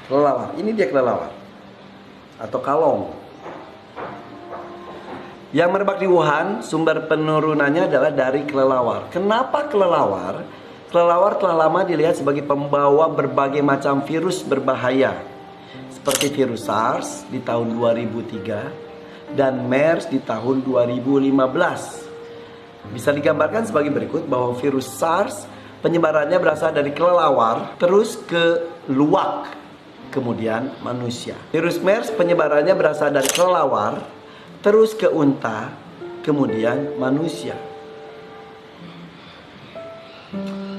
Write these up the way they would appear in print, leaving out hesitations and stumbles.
Kelelawar, ini dia kelelawar atau kalong. Yang merebak di Wuhan, sumber penurunannya adalah dari kelelawar. Kenapa kelelawar? Kelelawar telah lama dilihat sebagai pembawa berbagai macam virus berbahaya, seperti virus SARS di tahun 2003 dan MERS di tahun 2015. Bisa digambarkan sebagai berikut bahwa virus SARS penyebarannya berasal dari kelelawar terus ke luwak, kemudian manusia. Virus MERS penyebarannya berasal dari kelelawar terus ke unta, kemudian manusia.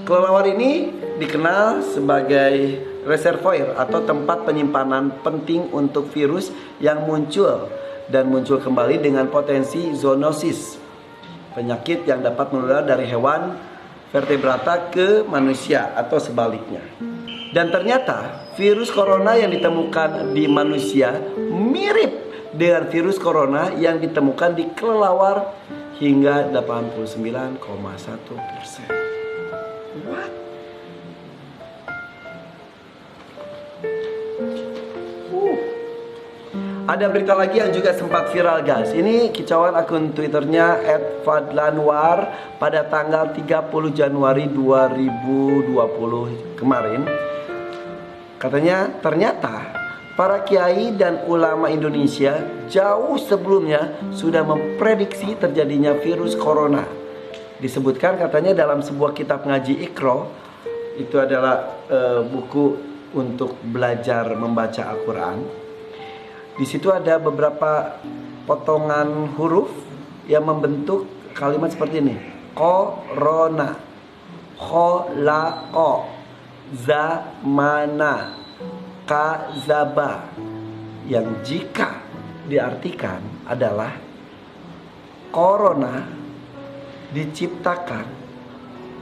Kelelawar ini dikenal sebagai reservoir atau tempat penyimpanan penting untuk virus yang muncul dan muncul kembali dengan potensi zoonosis, penyakit yang dapat menular dari hewan vertebrata ke manusia atau sebaliknya. Dan ternyata virus corona yang ditemukan di manusia mirip dengan virus corona yang ditemukan di kelelawar hingga 89,1%. What? Ada berita lagi yang juga sempat viral, guys. Ini kicauan akun Twitternya @fadlanwar pada tanggal 30 Januari 2020 kemarin. Katanya ternyata para kiai dan ulama Indonesia jauh sebelumnya sudah memprediksi terjadinya virus corona. Disebutkan katanya dalam sebuah kitab ngaji Iqra, itu adalah buku untuk belajar membaca Al-Quran. Di situ ada beberapa potongan huruf yang membentuk kalimat seperti ini: corona, kholaqa, zamana, kazaba, yang jika diartikan adalah corona diciptakan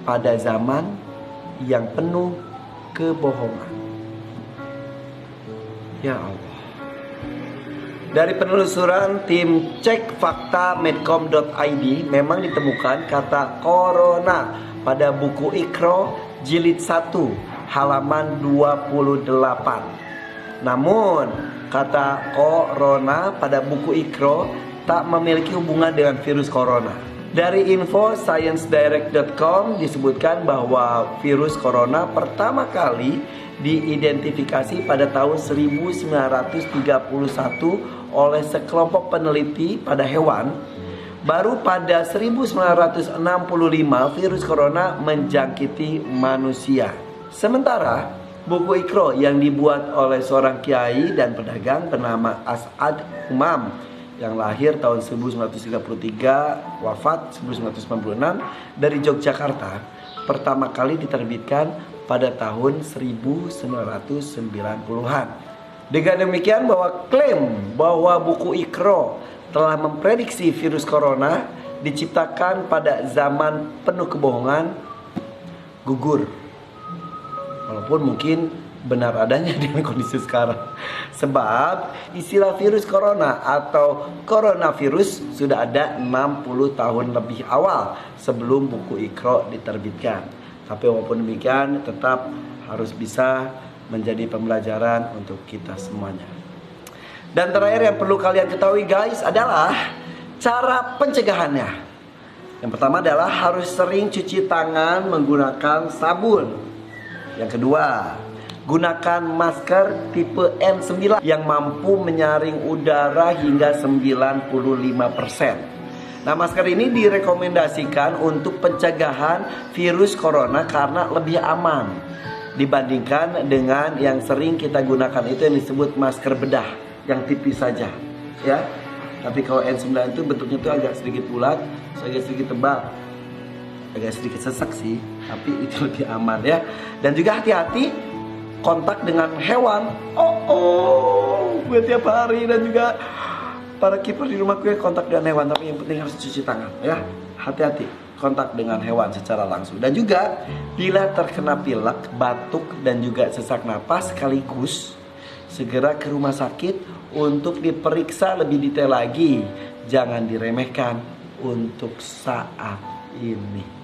pada zaman yang penuh kebohongan. Ya Allah. Dari penelusuran tim cek fakta medcom.id memang ditemukan kata corona pada buku Iqra jilid 1 halaman 28. Namun kata corona pada buku Iqra tak memiliki hubungan dengan virus corona. Dari info sciencedirect.com disebutkan bahwa virus corona pertama kali diidentifikasi pada tahun 1931 oleh sekelompok peneliti pada hewan. Baru pada 1965 virus corona menjangkiti manusia. Sementara buku Iqra yang dibuat oleh seorang kiai dan pedagang bernama As'ad Umam yang lahir tahun 1933, wafat 1996 dari Yogyakarta, pertama kali diterbitkan pada tahun 1990-an. Dengan demikian bahwa klaim bahwa buku Iqra telah memprediksi virus corona diciptakan pada zaman penuh kebohongan gugur. Walaupun mungkin benar adanya dengan kondisi sekarang. Sebab istilah virus corona atau coronavirus sudah ada 60 tahun lebih awal sebelum buku Iqra diterbitkan. Tapi walaupun demikian tetap harus bisa menjadi pembelajaran untuk kita semuanya. Dan terakhir yang perlu kalian ketahui, guys, adalah cara pencegahannya. Yang pertama adalah harus sering cuci tangan menggunakan sabun. Yang kedua, gunakan masker tipe N9 yang mampu menyaring udara hingga 95%. Nah, masker ini direkomendasikan untuk pencegahan virus corona karena lebih aman dibandingkan dengan yang sering kita gunakan itu yang disebut masker bedah yang tipis saja, ya. Tapi kalau N9 itu bentuknya tuh agak sedikit bulat, agak sedikit tebal, agak sedikit sesak sih, tapi itu lebih aman, ya. Dan juga hati-hati kontak dengan hewan. Gue tiap hari dan juga para kiper di rumah gue kontak dengan hewan, tapi yang penting harus cuci tangan, ya. Hati-hati kontak dengan hewan secara langsung. Dan juga bila terkena pilek, batuk dan juga sesak napas sekaligus, segera ke rumah sakit untuk diperiksa lebih detail lagi. Jangan diremehkan untuk saat ini.